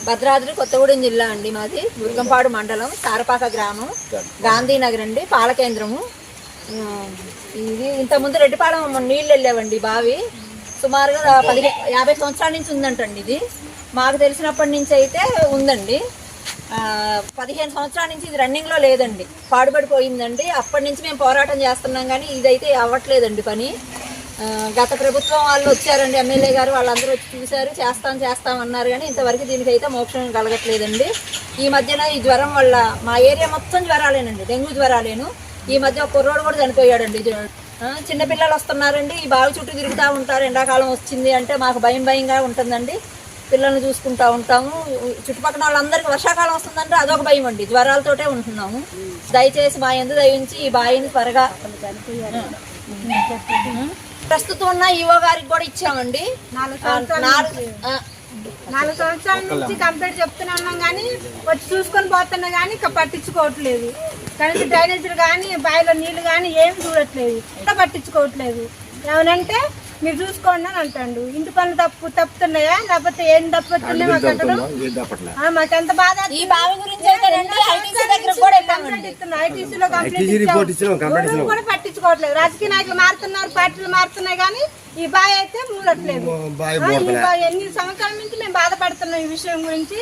భద్రాద్రి కొత్తగూడెం జిల్లా అండి. మాది దుర్గంపాడు మండలం, సారపాక గ్రామం, గాంధీనగర్ అండి, పాలకేంద్రము. ఇది ఇంతకుముందు రెడ్డిపాలెం నీళ్ళు వెళ్ళేవండి. బావి సుమారుగా 50 సంవత్సరాల నుంచి ఉందంటండి. ఇది మాకు తెలిసినప్పటి నుంచి అయితే ఉందండి. 15 సంవత్సరాల నుంచి ఇది రన్నింగ్లో లేదండి, పాడుపడిపోయిందండి. అప్పటి నుంచి మేము పోరాటం చేస్తున్నాం, కానీ ఇదైతే అవ్వట్లేదండి పని. గత ప్రభుత్వం వాళ్ళు వచ్చారండి, ఎమ్మెల్యే గారు వాళ్ళందరూ వచ్చి చూశారు, చేస్తాం అన్నారు, కానీ ఇంతవరకు దీనికైతే మోక్షం కలగట్లేదండి. ఈ మధ్యన ఈ జ్వరం వల్ల మా ఏరియా మొత్తం జ్వరాలేనండి, డెంగ్యూ జ్వరాలేను. ఈ మధ్య ఒక కుర్రోడు కూడా చనిపోయాడండి. చిన్నపిల్లలు వస్తున్నారండి, ఈ బావి చుట్టూ తిరుగుతూ ఉంటారు. ఎండాకాలం వచ్చింది అంటే మాకు భయంగా ఉంటుందండి. పిల్లల్ని చూసుకుంటూ ఉంటాము. చుట్టుపక్కల వాళ్ళందరికీ వర్షాకాలం వస్తుందంటే అదొక భయం అండి. జ్వరాలతోటే ఉంటున్నాము. దయచేసి మా యందు దయించి ఈ బావిని త్వరగా ప్రస్తుతం ఉన్న ఈవో గారికి కూడా ఇచ్చామండి. 4 సంవత్సరాల నుంచి కంప్లీట్ చెప్తూనే ఉన్నాం, కానీ వచ్చి చూసుకొని పోతున్నా కానీ పట్టించుకోవట్లేదు. కనీసం డ్రైనేజీలు కానీ బావిలో నీళ్లు కానీ ఏమి చూడట్లేదు, పట్టించుకోవట్లేదు. ఏమనంటే మీరు చూసుకోండి అని అంటాడు. ఇంటి పనులు తప్పుతున్నాయా, లేకపోతే ఏం తప్పుతున్నాయి మాకు అక్కడ మాకెంత బాధ. ఈ బావి గురించి ఐటీసీలో కంప్లీట్ కూడా పట్టించుకోవట్లేదు. రాజకీయ నాయకులు మారుతున్నారు, పార్టీలు మారుతున్నాయి, కానీ ఈ బావి అయితే మూడట్లేదు. ఎన్ని సంవత్సరాల నుంచి మేము బాధపడుతున్నాం ఈ విషయం గురించి.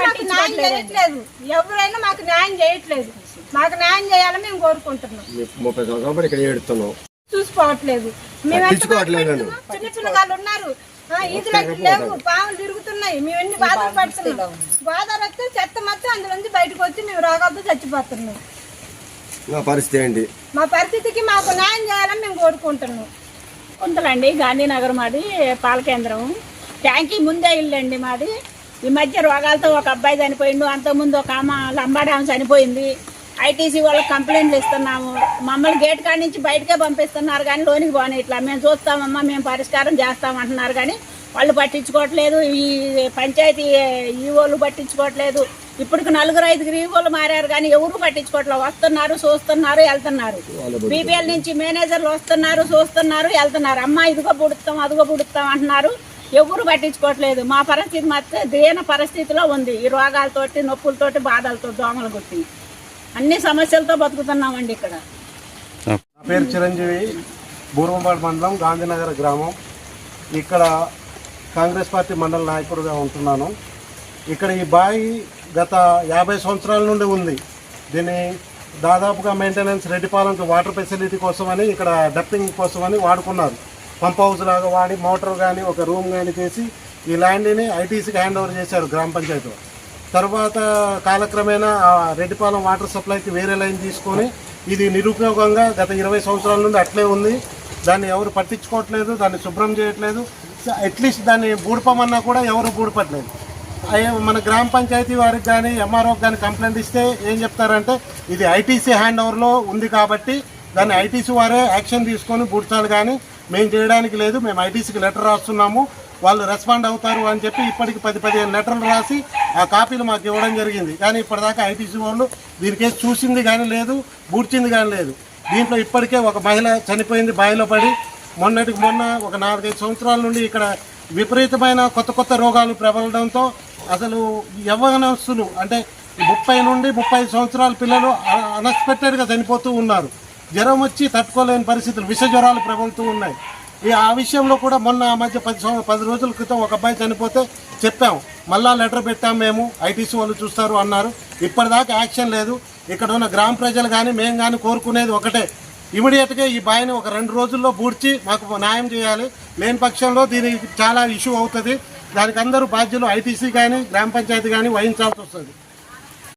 మాకు న్యాయం చేయట్లేదు, ఎవరైనా మాకు న్యాయం చేయట్లేదు. మాకు న్యాయం చేయాలని మేము కోరుకుంటున్నాం. చూసుకోవట్లేదు. మేము చిన్న పిల్లగాళ్ళు ఉన్నారు, ఈదులకి లేవు, పాములు తిరుగుతున్నాయి. మేము ఎన్ని బాధలు పడుతున్నాం. గోదావరి వస్తే చెత్త మొత్తం అందులో నుంచి బయటకు వచ్చి మేము రోగాలతో చచ్చిపోతున్నాం. మా పరిస్థితికి మాకు న్యాయం చేయాలని మేము కోరుకుంటున్నాం. ఉంటుందండి గాంధీనగర్ మాది, పాలకేంద్రం. ట్యాంకీ ముందే ఇల్లండి మాది. ఈ మధ్య రోగాలతో ఒక అబ్బాయి చనిపోయిండు, అంతకుముందు ఒక ఆమె లంబాడామ చనిపోయింది. ఐటీసీ వాళ్ళకి కంప్లైంట్లు ఇస్తున్నాము. మమ్మల్ని గేట్ కాడి నుంచి బయటకే పంపిస్తున్నారు, కానీ లోనికి పోనీ ఇట్లా మేము చూస్తామమ్మా, మేము పరిష్కారం చేస్తామంటున్నారు, కానీ వాళ్ళు పట్టించుకోవట్లేదు. ఈ పంచాయతీ ఈవోలు పట్టించుకోవట్లేదు. ఇప్పటికి 4-5 ఈవోలు మారారు, కానీ ఎవరు పట్టించుకోవట్లేదు. వస్తున్నారు, చూస్తున్నారు, వెళ్తున్నారు. బీపీఎల్ నుంచి మేనేజర్లు వస్తున్నారు, చూస్తున్నారు, వెళ్తున్నారు. అమ్మ ఇదిగో పుడుతాం, అదిగో పుడుతాం అంటున్నారు. ఎవరు పట్టించుకోవట్లేదు. మా పరిస్థితి మాత్రం దీన పరిస్థితిలో ఉంది. ఈ రోగాలతోటి, నొప్పులతోటి, బాధలతో, దోమలు కొట్టి అన్ని సమస్యలతో బతుకుతున్నామండి ఇక్కడ. నా పేరు చిరంజీవి, బూర్వంపాడు మండలం, గాంధీనగర్ గ్రామం. ఇక్కడ కాంగ్రెస్ పార్టీ మండల నాయకుడిగా ఉంటున్నాను. ఇక్కడ ఈ బావి గత 50 సంవత్సరాల నుండి ఉంది. దీన్ని దాదాపుగా మెయింటెనెన్స్ రెడ్డిపాలెంకి వాటర్ ఫెసిలిటీ కోసమని, ఇక్కడ డప్పింగ్ కోసమని వాడుకున్నారు. పంప్ హౌస్ లాగా వాడి మోటార్ కానీ ఒక రూమ్ కానీ చేసి ఈ ల్యాండ్ని ఐటీసీకి హ్యాండ్ ఓవర్ చేశారు గ్రామ పంచాయతీ. తర్వాత కాలక్రమేణా రెడ్డిపాలెం వాటర్ సప్లైకి వేరే లైన్ తీసుకొని ఇది నిరుపయోగంగా గత 20 సంవత్సరాల నుండి అట్లే ఉంది. దాన్ని ఎవరు పట్టించుకోవట్లేదు, దాన్ని శుభ్రం చేయట్లేదు. అట్లీస్ట్ దాన్ని బూడిపమన్నా కూడా ఎవరు బూడిపట్లేదు. మన గ్రామ పంచాయతీ వారికి కానీ ఎంఆర్ఓకి కానీ కంప్లైంట్ ఇస్తే ఏం చెప్తారంటే ఇది ఐటీసీ హ్యాండ్ ఓవర్లో ఉంది కాబట్టి దాన్ని ఐటీసీ వారే యాక్షన్ తీసుకొని బూడ్చాలి, కానీ మేము చేయడానికి లేదు. మేము ఐటీసీకి లెటర్ రాస్తున్నాము, వాళ్ళు రెస్పాండ్ అవుతారు అని చెప్పి ఇప్పటికి 10-15 లెటర్లు రాసి ఆ కాపీలు మాకు ఇవ్వడం జరిగింది. కానీ ఇప్పటిదాకా ఐటీసీ వాళ్ళు దీనికేసి చూసింది కానీ లేదు, బూడ్చింది కానీ లేదు. దీంట్లో ఇప్పటికే ఒక మహిళ చనిపోయింది బావిలో పడి. మొన్న ఒక 4-5 సంవత్సరాల నుండి ఇక్కడ విపరీతమైన కొత్త రోగాలు ప్రబలడంతో అసలు యవ్వనస్తులు అంటే 30 నుండి 35 సంవత్సరాల పిల్లలు అన్ఎక్స్పెక్టెడ్గా చనిపోతూ ఉన్నారు. జ్వరం వచ్చి తట్టుకోలేని పరిస్థితులు, విష జ్వరాలు ప్రబలుతూ ఉన్నాయి. ఆ విషయంలో కూడా మొన్న మధ్య 10 రోజుల క్రితం ఒక అబ్బాయి చనిపోతే చెప్పాము, మళ్ళా లెటర్ పెట్టాము, మేము ఐటీసీ వాళ్ళు చూస్తారు అన్నారు. ఇప్పటిదాకా యాక్షన్ లేదు. ఇక్కడ ఉన్న గ్రామ ప్రజలు కానీ మేము కానీ కోరుకునేది ఒకటే, ఇమీడియట్గా ఈ బావిని ఒక 2 రోజుల్లో బూడ్చి మాకు న్యాయం చేయాలి. లేని పక్షంలో దీనికి చాలా ఇష్యూ అవుతుంది. దానికి అందరూ బాధ్యులు ఐటీసీ కానీ గ్రామ పంచాయతీ కానీ వహించాల్సి వస్తుంది.